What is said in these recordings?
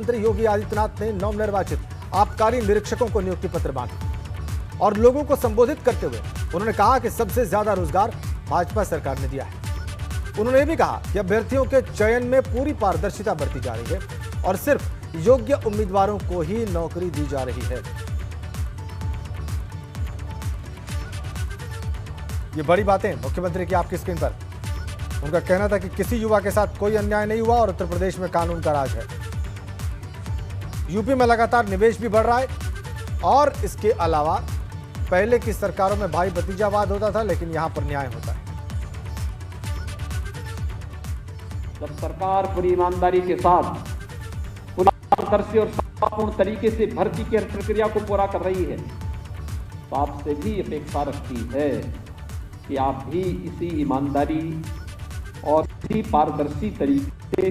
मुख्यमंत्री योगी आदित्यनाथ ने नवनिर्वाचित आबकारी निरीक्षकों को नियुक्ति पत्र बांटे और लोगों को संबोधित करते हुए उन्होंने कहा कि सबसे ज्यादा रोजगार भाजपा सरकार ने दिया है। उन्होंने ये भी कहा कि अभ्यर्थियों के चयन में पूरी पारदर्शिता बरती जा रही है और सिर्फ योग्य उम्मीदवारों को ही नौकरी दी जा रही है। ये बड़ी बातें मुख्यमंत्री की आपकी स्क्रीन पर। उनका कहना था कि किसी युवा के साथ कोई अन्याय नहीं हुआ और उत्तर प्रदेश में कानून का राज है। यूपी में लगातार निवेश भी बढ़ रहा है और इसके अलावा पहले की सरकारों में भाई भतीजावाद होता था, लेकिन यहां पर न्याय होता है। जब सरकार पूरी ईमानदारी के साथ पूरी पारदर्शी और शांतिपूर्ण तरीके से भर्ती की प्रक्रिया को पूरा कर रही है, तो आपसे भी अपेक्षा रखती है कि आप भी इसी ईमानदारी और इसी पारदर्शी तरीके से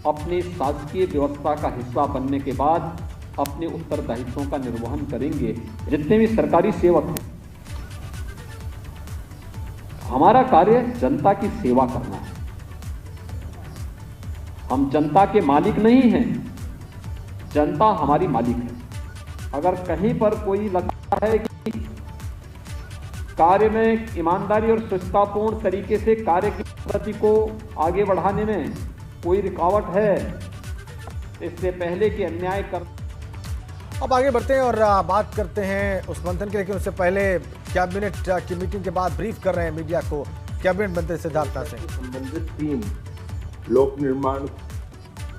अपने शासकीय व्यवस्था का हिस्सा बनने के बाद अपने उत्तरदायित्वों का निर्वहन करेंगे। जितने भी सरकारी सेवक हैं, हमारा कार्य जनता की सेवा करना है। हम जनता के मालिक नहीं हैं, जनता हमारी मालिक है। अगर कहीं पर कोई लगता है कि कार्य में ईमानदारी और स्वच्छतापूर्ण तरीके से कार्य की प्रगति को आगे बढ़ाने में कोई रुकावट है, इससे पहले कि अन्याय कर। अब आगे बढ़ते हैं और बात करते हैं उस मंथन के, लेकिन उससे पहले कैबिनेट की मीटिंग के बाद ब्रीफ कर रहे हैं मीडिया को कैबिनेट मंत्री सिद्धार्थ सिंह। संबंधित 3 लोक निर्माण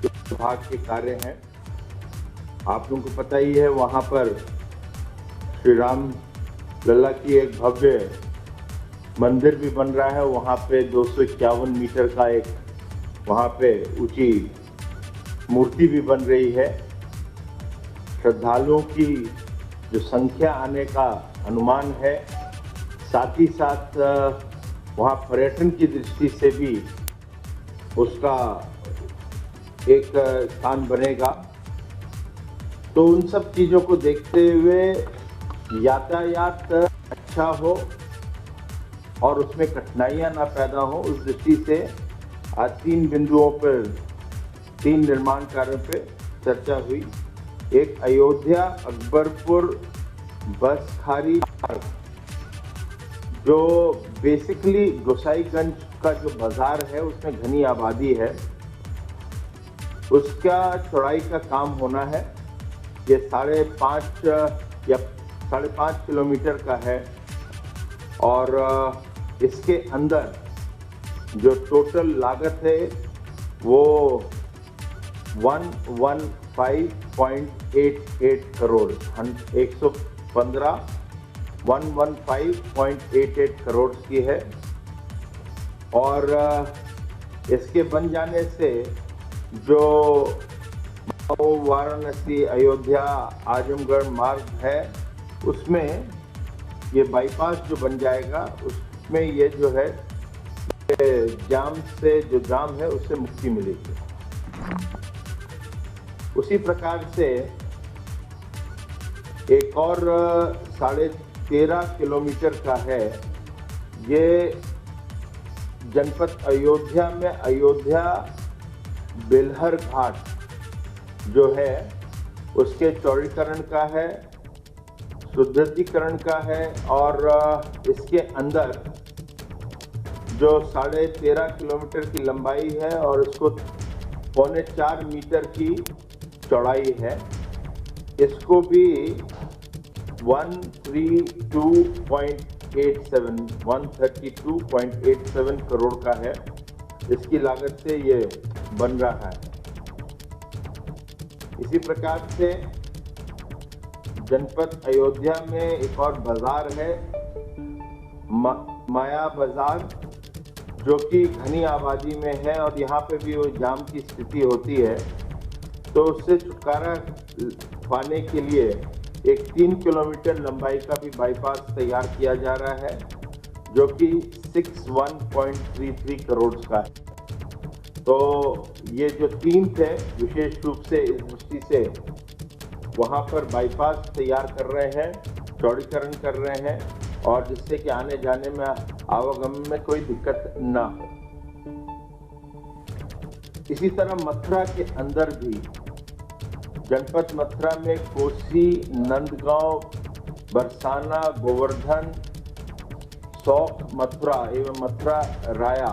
विभाग के कार्य हैं। आप लोगों को पता ही है, वहां पर श्री राम लल्ला की एक भव्य मंदिर भी बन रहा है। वहां पे 251 मीटर का एक वहां पे ऊंची मूर्ति भी बन रही है। श्रद्धालुओं की जो संख्या आने का अनुमान है, साथ ही साथ वहाँ पर्यटन की दृष्टि से भी उसका एक स्थान बनेगा। तो उन सब चीज़ों को देखते हुए यातायात अच्छा हो और उसमें कठिनाइयाँ ना पैदा हो, उस दृष्टि से आज 3 बिंदुओं पर 3 निर्माण कार्यों पर चर्चा हुई। एक अयोध्या अकबरपुर बसखारी मार्ग, जो बेसिकली गोसाईगंज का जो बाजार है उसमें घनी आबादी है, उसका चौड़ाई का काम होना है। ये 5.5 या 5.5 किलोमीटर का है और इसके अंदर जो टोटल लागत है वो 115.88 करोड़ 115.88 करोड़ की है। और इसके बन जाने से जो वाराणसी अयोध्या आजमगढ़ मार्ग है उसमें ये बाईपास जो बन जाएगा, उसमें ये जो है जाम है उससे मुक्ति मिलेगी। उसी प्रकार से एक और 13.5 किलोमीटर का है, ये जनपद अयोध्या में अयोध्या बेलहर घाट जो है उसके चौड़ीकरण का है, सुदृढ़ीकरण का है और इसके अंदर जो 13.5 किलोमीटर की लंबाई है और उसको 3.25 मीटर की चौड़ाई है, इसको भी 132.87 करोड़ का है। इसकी लागत से ये बन रहा है। इसी प्रकार से जनपद अयोध्या में एक और बाजार है माया बाजार, जो कि घनी आबादी में है और यहाँ पे भी वो जाम की स्थिति होती है। तो उससे छुटकारा पाने के लिए एक 3 किलोमीटर लंबाई का भी बाईपास तैयार किया जा रहा है, जो कि 61.33 करोड़ का है। तो ये जो 3 थे विशेष रूप से इस दृष्टि से वहाँ पर बाईपास तैयार कर रहे हैं, चौड़ीकरण कर रहे हैं और जिससे कि आने जाने में आवागमन में कोई दिक्कत ना हो। इसी तरह मथुरा के अंदर भी जनपद मथुरा में कोसी, नंदगांव, बरसाना, गोवर्धन, सौख, मथुरा एवं मथुरा राया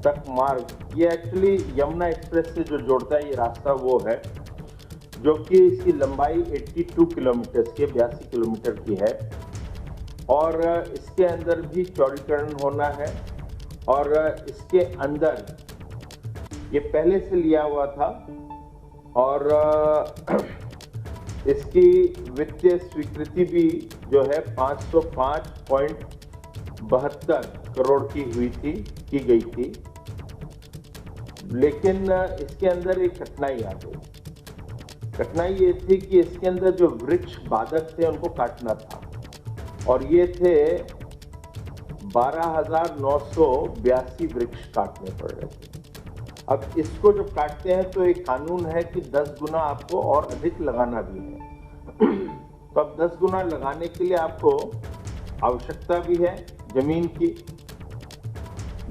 तक मार्ग, ये एक्चुअली यमुना एक्सप्रेस से जो जोड़ता है ये रास्ता वो है, जो कि इसकी लंबाई 82 किलोमीटर की 82 किलोमीटर की है और इसके अंदर भी चौड़ीकरण होना है। और इसके अंदर ये पहले से लिया हुआ था और इसकी वित्तीय स्वीकृति भी जो है 505.72 करोड़ की गई थी। लेकिन इसके अंदर एक कठिनाई आ गई। कठिनाई ये थी कि इसके अंदर जो वृक्ष बाधक थे उनको काटना था और ये थे 12,982 वृक्ष काटने पड़ रहे थे। अब इसको जब काटते हैं तो एक कानून है कि 10 गुना आपको और अधिक लगाना भी है। तो अब 10 गुना लगाने के लिए आपको आवश्यकता भी है जमीन की।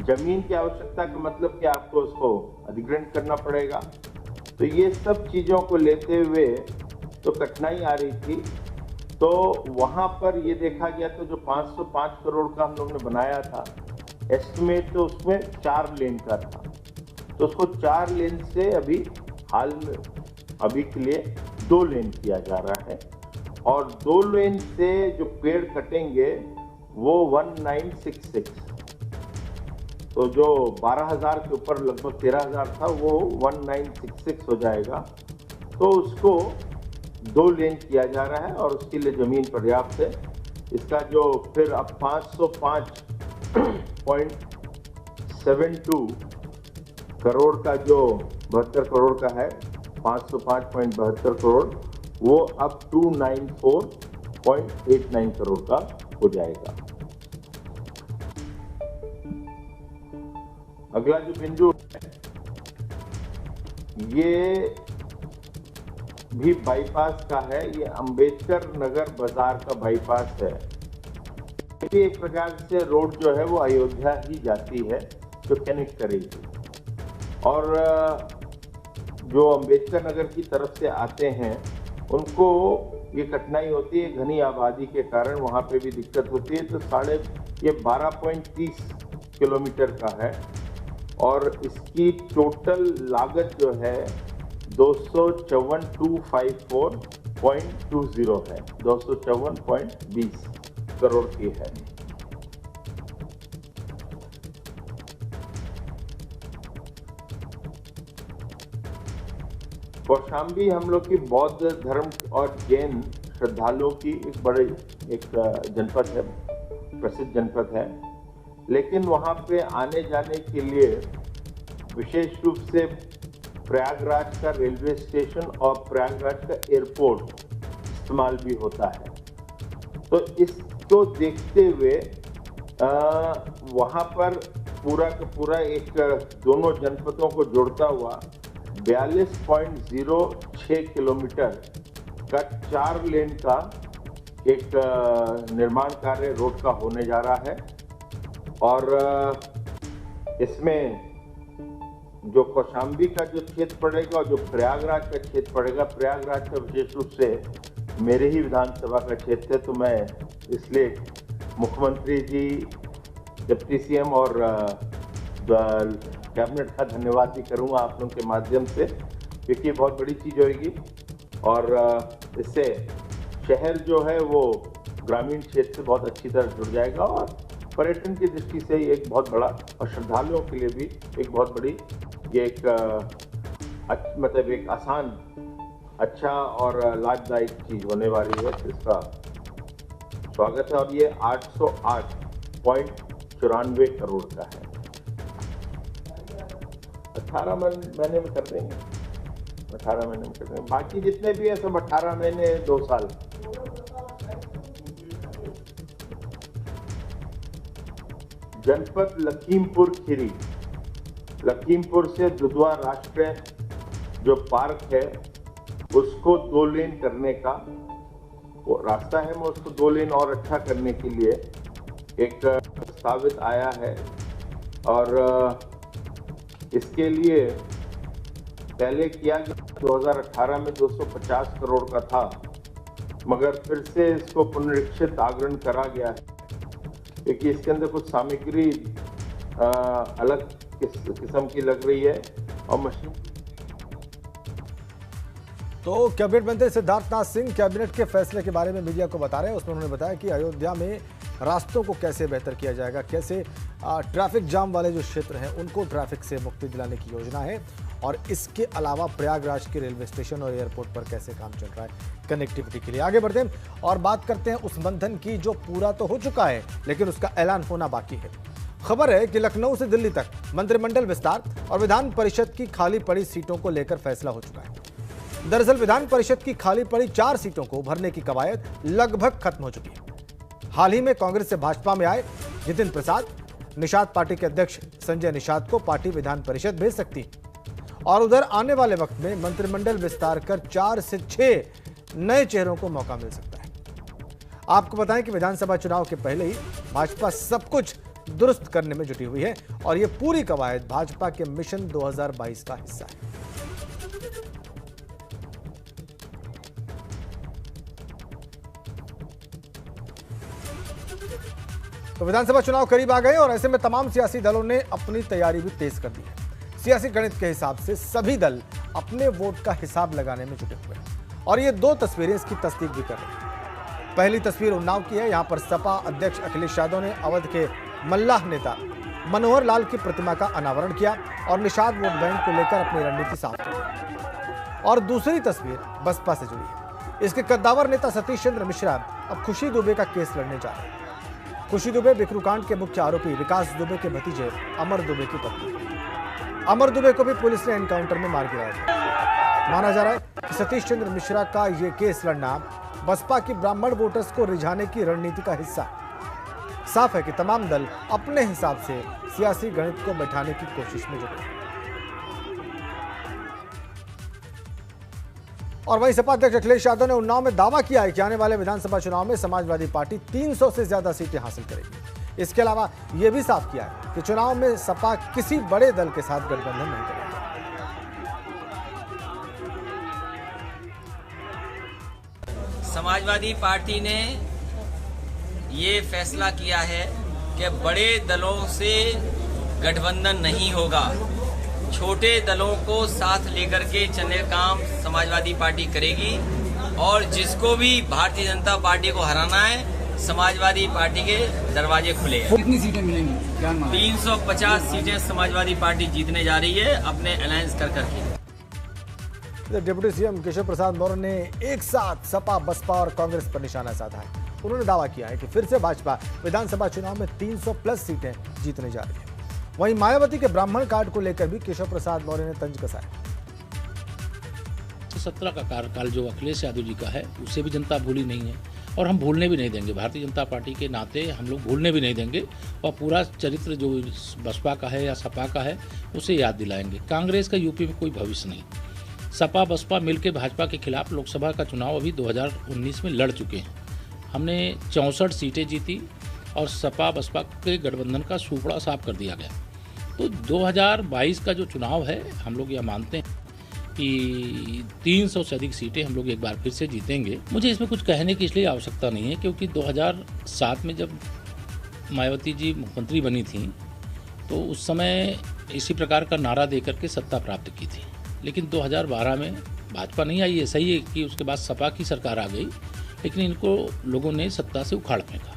जमीन की आवश्यकता का मतलब कि आपको उसको अधिग्रहण करना पड़ेगा। तो ये सब चीज़ों को लेते हुए तो कठिनाई आ रही थी। तो वहाँ पर ये देखा गया तो जो 505 करोड़ का हम लोग ने बनाया था एस्टिमेट, तो उसमें 4 लेन का था। तो उसको 4 लेन से अभी हाल में अभी के लिए 2 लेन किया जा रहा है और 2 लेन से जो पेड़ कटेंगे वो 1966, तो जो 12,000 के ऊपर लगभग 13,000 था वो 1966 हो जाएगा। तो उसको 2 लेन किया जा रहा है और उसके लिए जमीन पर्याप्त है। इसका जो फिर अब 505.72 करोड़ का जो 72 करोड़ का है, 505.72 करोड़ वो अब 294.89 करोड़ का हो जाएगा। अगला जो बिंदु है ये भी बाईपास का है। ये अंबेडकर नगर बाजार का बाईपास है। ये एक प्रकार से रोड जो है वो अयोध्या ही जाती है जो कनेक्ट करेगी और जो अंबेडकर नगर की तरफ से आते हैं उनको ये कठिनाई होती है, घनी आबादी के कारण वहाँ पे भी दिक्कत होती है। तो 12.30 किलोमीटर का है और इसकी टोटल लागत जो है 254,254.20 है, 254.20 करोड़ की है। कौशाम्बी हम लोग की बौद्ध धर्म और जैन श्रद्धालुओं की एक जनपद है, प्रसिद्ध जनपद है। लेकिन वहाँ पे आने जाने के लिए विशेष रूप से प्रयागराज का रेलवे स्टेशन और प्रयागराज का एयरपोर्ट इस्तेमाल भी होता है। तो इसको देखते हुए वहाँ पर पूरा का पूरा एक दोनों जनपदों को जोड़ता हुआ 42.06 किलोमीटर का 4 लेन का एक निर्माण कार्य रोड का होने जा रहा है और इसमें जो कौशाम्बी का जो क्षेत्र पड़ेगा और जो प्रयागराज का क्षेत्र पड़ेगा, प्रयागराज का विशेष रूप से मेरे ही विधानसभा का क्षेत्र है, तो मैं इसलिए मुख्यमंत्री जी, डिप्टी सीएम और कैबिनेट का धन्यवाद भी करूंगा आप लोगों के माध्यम से, क्योंकि बहुत बड़ी चीज़ होगी और इससे शहर जो है वो ग्रामीण क्षेत्र से बहुत अच्छी तरह जुड़ जाएगा और पर्यटन की दृष्टि से एक बहुत बड़ा और श्रद्धालुओं के लिए भी एक बहुत बड़ी ये एक मतलब एक आसान, अच्छा और लाभदायक चीज होने वाली है। तो इसका स्वागत है और ये 808.94 करोड़ का है। 18 महीने में कर देंगे, 18 महीने में कर देंगे। बाकी जितने भी है सब 18 महीने 2 साल। जनपद लखीमपुर खीरी, लखीमपुर से दुधवा राष्ट्रीय जो पार्क है उसको 2 लेन करने का वो रास्ता है, मैं उसको 2 लेन और अच्छा करने के लिए एक प्रस्तावित आया है और इसके लिए पहले किया 2018 में 250 करोड़ का था, मगर फिर से इसको पुनरीक्षित आग्रहण करा गया है क्योंकि इसके अंदर कुछ सामग्री अलग किस्म की लग रही है और मशीन। तो कैबिनेट मंत्री सिद्धार्थनाथ सिंह कैबिनेट के फैसले के बारे में मीडिया को बता रहे हैं। उसमें उन्होंने बताया कि अयोध्या में रास्तों को कैसे बेहतर किया जाएगा, कैसे ट्रैफिक जाम वाले जो क्षेत्र हैं उनको ट्रैफिक से मुक्ति दिलाने की योजना है, और इसके अलावा प्रयागराज के रेलवे स्टेशन और एयरपोर्ट पर कैसे काम चल रहा है कनेक्टिविटी के लिए। आगे बढ़ते हैं और बात करते हैं उस मंथन की जो पूरा तो हो चुका है लेकिन उसका ऐलान होना बाकी है। खबर है कि लखनऊ से दिल्ली तक मंत्रिमंडल विस्तार और विधान परिषद की खाली पड़ी सीटों को लेकर फैसला हो चुका है। दरअसल विधान परिषद की खाली पड़ी 4 सीटों को भरने की कवायद लगभग खत्म हो चुकी है। हाल ही में कांग्रेस से भाजपा में आए जितिन प्रसाद, निषाद पार्टी के अध्यक्ष संजय निषाद को पार्टी विधान परिषद भेज सकती है, और उधर आने वाले वक्त में मंत्रिमंडल विस्तार कर 4 से 6 नए चेहरों को मौका मिल सकता है। आपको बताएं कि विधानसभा चुनाव के पहले ही भाजपा सब कुछ दुरुस्त करने में जुटी हुई है और यह पूरी कवायद भाजपा के मिशन 2022 का हिस्सा है। तो विधानसभा चुनाव करीब आ गए और ऐसे में तमाम सियासी दलों ने अपनी तैयारी भी तेज कर दी है। सियासी गणित के हिसाब से सभी दल अपने वोट का हिसाब लगाने में जुटे हुए हैं और ये 2 तस्वीरें इसकी तस्दीक भी कर रही हैं। पहली तस्वीर उन्नाव की है। यहां पर सपा अध्यक्ष अखिलेश यादव ने अवध के मल्लाह नेता मनोहर लाल की प्रतिमा का अनावरण किया और निषाद वोट बैंक को लेकर अपनी रणनीति साफ की। और दूसरी तस्वीर बसपा से जुड़ी है। इसके कद्दावर नेता सतीश चंद्र मिश्रा अब खुशी दुबे का केस लड़ने जा रहे हैं। खुशी दुबे बिकरू कांड के मुख्य आरोपी विकास दुबे के भतीजे अमर दुबे की पत्नी। अमर दुबे को भी पुलिस ने एनकाउंटर में मार गिराया था। माना जा रहा है कि सतीश चंद्र मिश्रा का यह केस लड़ना बसपा की ब्राह्मण वोटर्स को रिझाने की रणनीति का हिस्सा है। साफ है कि तमाम दल अपने हिसाब से सियासी गणित को बैठाने की कोशिश में जुटे हैं। और वहीं सपा अध्यक्ष अखिलेश यादव ने उन्नाव में दावा किया है कि आने वाले विधानसभा चुनाव में समाजवादी पार्टी 300 से ज्यादा सीटें हासिल करेगी। इसके अलावा यह भी साफ किया है कि चुनाव में सपा किसी बड़े दल के साथ गठबंधन नहीं करेगी। समाजवादी पार्टी ने ये फैसला किया है कि बड़े दलों से गठबंधन नहीं होगा। छोटे दलों को साथ लेकर के चलने का काम समाजवादी पार्टी करेगी और जिसको भी भारतीय जनता पार्टी को हराना है समाजवादी पार्टी के दरवाजे खुले हैं। कितनी सीटें मिलेंगी? 350 सीटें समाजवादी पार्टी जीतने जा रही है अपने अलायंस कर करके। डिप्टी सीएम केशव प्रसाद मौर्य ने एक साथ सपा, बसपा और कांग्रेस पर निशाना साधा है। उन्होंने दावा किया है कि फिर से भाजपा विधानसभा चुनाव में 300+ सीटें जीतने जा रही है। वहीं मायावती के ब्राह्मण कार्ड को लेकर भी केशव प्रसाद मौर्य ने तंज कसा है। 17 का कार्यकाल जो अखिलेश यादव जी का है उसे भी जनता भूली नहीं है और हम भूलने भी नहीं देंगे। भारतीय जनता पार्टी के नाते हम लोग भूलने भी नहीं देंगे और पूरा चरित्र जो बसपा का है या सपा का है उसे याद दिलाएंगे। कांग्रेस का यूपी में कोई भविष्य नहीं। सपा बसपा मिलकर भाजपा के खिलाफ लोकसभा का चुनाव अभी 2019 में लड़ चुके हैं। हमने 64 सीटें जीती और सपा बसपा के गठबंधन का सूपड़ा साफ कर दिया गया। तो 2022 का जो चुनाव है हम लोग यह मानते हैं कि 300 से अधिक सीटें हम लोग एक बार फिर से जीतेंगे। मुझे इसमें कुछ कहने की इसलिए आवश्यकता नहीं है क्योंकि 2007 में जब मायावती जी मुख्यमंत्री बनी थी तो उस समय इसी प्रकार का नारा दे करके सत्ता प्राप्त की थी। लेकिन 2012 में भाजपा नहीं आई। है सही है कि उसके बाद सपा की सरकार आ गई लेकिन इनको लोगों ने सत्ता से उखाड़ फेंका।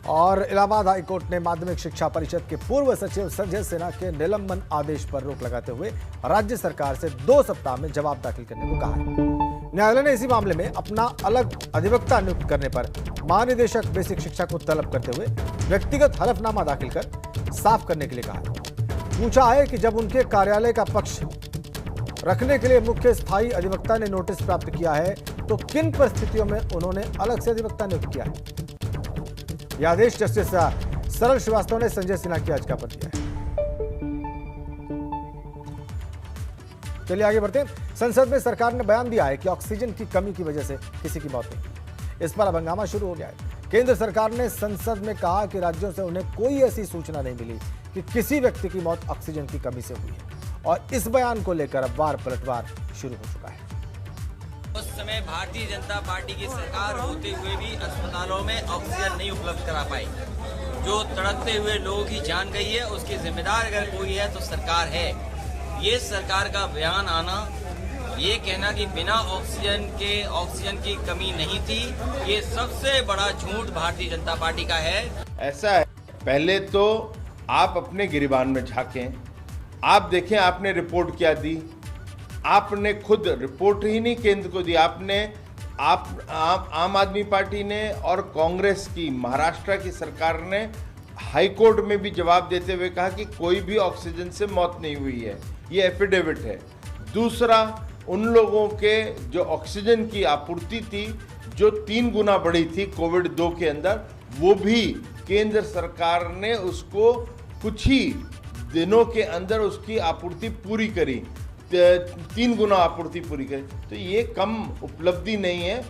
और इलाहाबाद हाईकोर्ट ने माध्यमिक शिक्षा परिषद के पूर्व सचिव संजय सिन्हा के निलंबन आदेश पर रोक लगाते हुए राज्य सरकार से 2 सप्ताह में जवाब दाखिल करने को कहा है। न्यायालय ने इसी मामले में अपना अलग अधिवक्ता नियुक्त करने पर महानिदेशक बेसिक शिक्षा को तलब करते हुए व्यक्तिगत हलफनामा दाखिल कर साफ करने के लिए कहा है। पूछा है कि जब उनके कार्यालय का पक्ष रखने के लिए मुख्य स्थायी अधिवक्ता ने नोटिस प्राप्त किया है तो किन परिस्थितियों में उन्होंने अलग से अधिवक्ता नियुक्त किया है। यह आदेश जस्टिस सरल श्रीवास्तव ने संजय सिन्हा की याचिका पर दिया है। चलिए आगे बढ़ते हैं। संसद में सरकार ने बयान दिया है कि ऑक्सीजन की कमी की वजह से किसी की मौत नहीं। इस पर अब हंगामा शुरू हो गया है। केंद्र सरकार ने संसद में कहा कि राज्यों से उन्हें कोई ऐसी सूचना नहीं मिली कि किसी व्यक्ति की मौत ऑक्सीजन की कमी से हुई है और इस बयान को लेकर अब वार पलटवार शुरू हो चुका है। उस समय भारतीय जनता पार्टी की सरकार होते हुए भी अस्पतालों में ऑक्सीजन नहीं उपलब्ध करा पाई। जो तड़पते हुए लोगों की जान गई है उसकी जिम्मेदार अगर कोई है तो सरकार है। ये सरकार का बयान आना, ये कहना कि बिना ऑक्सीजन की कमी नहीं थी, ये सबसे बड़ा झूठ भारतीय जनता पार्टी का है। ऐसा है, पहले तो आप अपने गिरिबान में झांकें, आप देखें आपने रिपोर्ट क्या दी। आपने खुद रिपोर्ट ही नहीं केंद्र को दी, आम आदमी पार्टी ने और कांग्रेस की महाराष्ट्र की सरकार ने हाई कोर्ट में भी जवाब देते हुए कहा कि कोई भी ऑक्सीजन से मौत नहीं हुई है, ये एफिडेविट है। दूसरा, उन लोगों के जो ऑक्सीजन की आपूर्ति थी जो 3 गुना बढ़ी थी कोविड 2 के अंदर, वो भी केंद्र सरकार ने उसको कुछ ही दिनों के अंदर उसकी आपूर्ति पूरी करी, 3 गुना आपूर्ति पूरी करी। तो ये कम उपलब्धि नहीं है।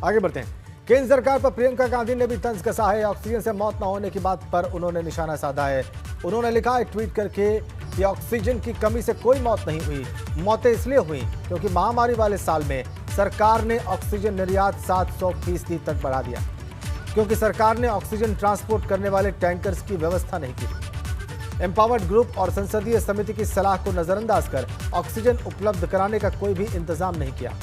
आगे बढ़ते हैं। केंद्र सरकार पर प्रियंका गांधी ने भी तंज कसा है। ऑक्सीजन से मौत न होने की बात पर उन्होंने निशाना साधा है। उन्होंने लिखा है ट्वीट करके कि ऑक्सीजन की कमी से कोई मौत नहीं हुई, मौतें इसलिए हुई क्योंकि महामारी वाले साल में सरकार ने ऑक्सीजन निर्यात 700% तक बढ़ा दिया, क्योंकि सरकार ने ऑक्सीजन ट्रांसपोर्ट करने वाले टैंकर्स की व्यवस्था नहीं की। एम्पावर्ड ग्रुप और संसदीय समिति की सलाह को नजरअंदाज कर ऑक्सीजन उपलब्ध कराने का कोई भी इंतजाम नहीं किया।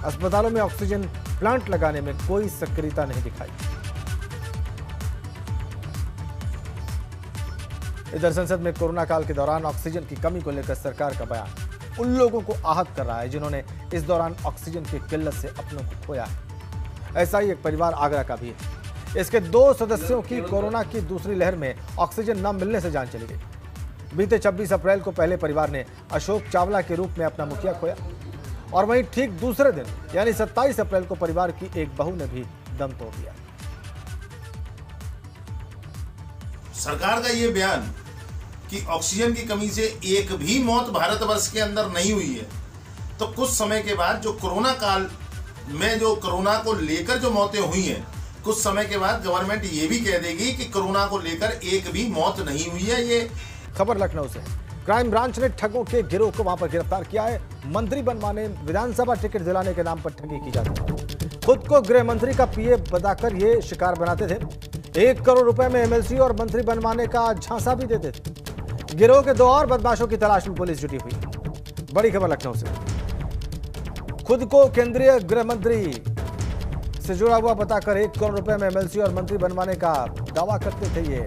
अस्पतालों में ऑक्सीजन प्लांट लगाने में कोई सक्रियता नहीं दिखाई। इधर संसद में कोरोना काल के दौरान ऑक्सीजन की कमी को लेकर सरकार का बयान उन लोगों को आहत कर रहा है जिन्होंने इस दौरान ऑक्सीजन की किल्लत से अपनों को खोया है। ऐसा ही एक परिवार आगरा का भी है। इसके 2 सदस्यों की कोरोना की दूसरी लहर में ऑक्सीजन न मिलने से जान चली गई। बीते 26 अप्रैल को पहले परिवार ने अशोक चावला के रूप में अपना मुखिया खोया और वहीं ठीक दूसरे दिन यानी 27 अप्रैल को परिवार की एक बहू ने भी दम तोड़ दिया। सरकार का ये बयान कि ऑक्सीजन की कमी से एक भी मौत भारतवर्ष के अंदर नहीं हुई है, तो कुछ समय के बाद जो कोरोना काल में जो कोरोना को लेकर जो मौतें हुई हैं, कुछ समय के बाद गवर्नमेंट ये भी कह देगी कि कोरोना को लेकर एक भी मौत नहीं हुई है। ये खबर लखनऊ से। क्राइम ब्रांच ने ठगों के गिरोह को वहां पर गिरफ्तार किया है। मंत्री बनवाने, विधानसभा टिकट दिलाने के नाम पर ठगी की जाती है। खुद को गृह मंत्री का पीए बताकर ये शिकार बनाते थे। 1 करोड़ रुपए में एमएलसी और मंत्री बनवाने का झांसा भी देते थे। गिरोह के 2 और बदमाशों की तलाश में पुलिस जुटी हुई। बड़ी खबर लखनऊ से। खुद को केंद्रीय गृह मंत्री से जुड़ा हुआ बताकर 1 करोड़ रुपए में एमएलसी और मंत्री बनवाने का दावा करते थे ये।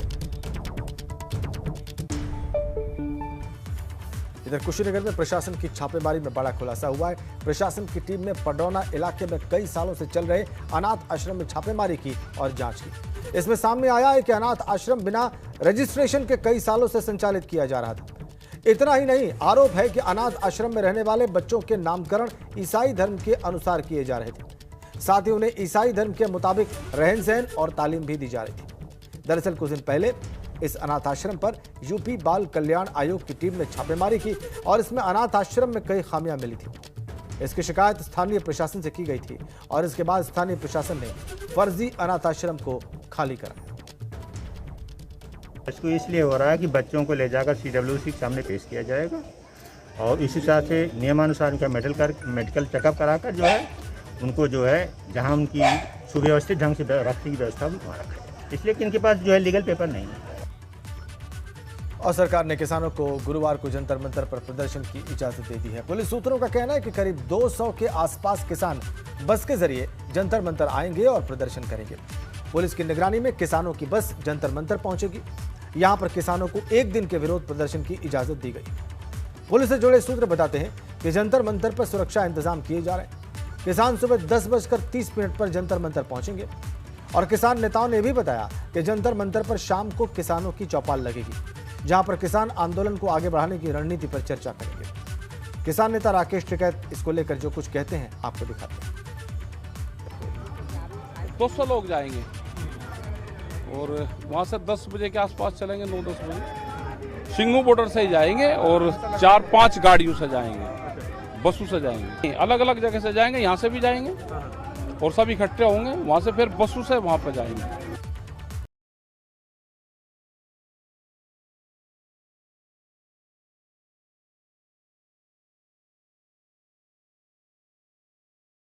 इधर कुशीनगर में प्रशासन की छापेमारी में बड़ा खुलासा हुआ है। प्रशासन की टीम ने पडौना इलाके में कई सालों से चल रहे अनाथ आश्रम में छापेमारी की और जांच की। इसमें सामने आया है कि अनाथ आश्रम बिना रजिस्ट्रेशन के कई सालों से संचालित किया जा रहा था। इतना ही नहीं, आरोप है कि अनाथ आश्रम में रहने वाले बच्चों के नामकरण ईसाई धर्म के अनुसार किए जा रहे थे। साथ ही उन्हें ईसाई धर्म के मुताबिक रहन सहन और तालीम भी दी जा रही थी। दरअसल कुछ दिन पहले इस अनाथ आश्रम पर यूपी बाल कल्याण आयोग की टीम ने छापेमारी की और इसमें अनाथ आश्रम में कई खामियां मिली थी। इसकी शिकायत स्थानीय प्रशासन से की गई थी और इसके बाद स्थानीय प्रशासन ने फर्जी अनाथ आश्रम को खाली कराया। इसको इसलिए हो रहा है कि बच्चों को ले जाकर CWC के सामने पेश किया जाएगा और इस हिसाब से नियमानुसार उनका मेडिकल चेकअप कराकर जो है उनको जो है जहां उनकी सुव्यवस्थित ढंग से रखने की व्यवस्था वहाँ रखें, इसलिए कि इनके पास जो है लीगल पेपर नहीं है। और सरकार ने किसानों को गुरुवार को जंतर मंतर पर प्रदर्शन की इजाजत दे दी है। पुलिस सूत्रों का कहना है कि करीब 200 के आसपास किसान बस के जरिए जंतर मंतर आएंगे और प्रदर्शन करेंगे। पुलिस की निगरानी में किसानों की बस जंतर मंतर पहुंचेगी। यहां पर किसानों को 1 दिन के विरोध प्रदर्शन की इजाजत दी गई। पुलिस से जुड़े सूत्र बताते हैं कि जंतर मंतर पर सुरक्षा इंतजाम किए जा रहे हैं। किसान सुबह 10:30 पर जंतर मंतर पहुंचेंगे और किसान नेताओं ने भी बताया कि जंतर मंतर पर शाम को किसानों की चौपाल लगेगी, जहां पर किसान आंदोलन को आगे बढ़ाने की रणनीति पर चर्चा करेंगे। किसान नेता राकेश टिकैत इसको लेकर जो कुछ कहते हैं आपको दिखाते हैं। 200 लोग जाएंगे और वहां से 10 बजे के आसपास चलेंगे, 9-10 बजे सिंगू बॉर्डर से ही जाएंगे और 4-5 गाड़ियों से जाएंगे, बसों से जाएंगे, अलग अलग जगह से जाएंगे, यहाँ से भी जाएंगे और सब इकट्ठे होंगे, वहाँ से फिर बसों से वहाँ पर जाएंगे।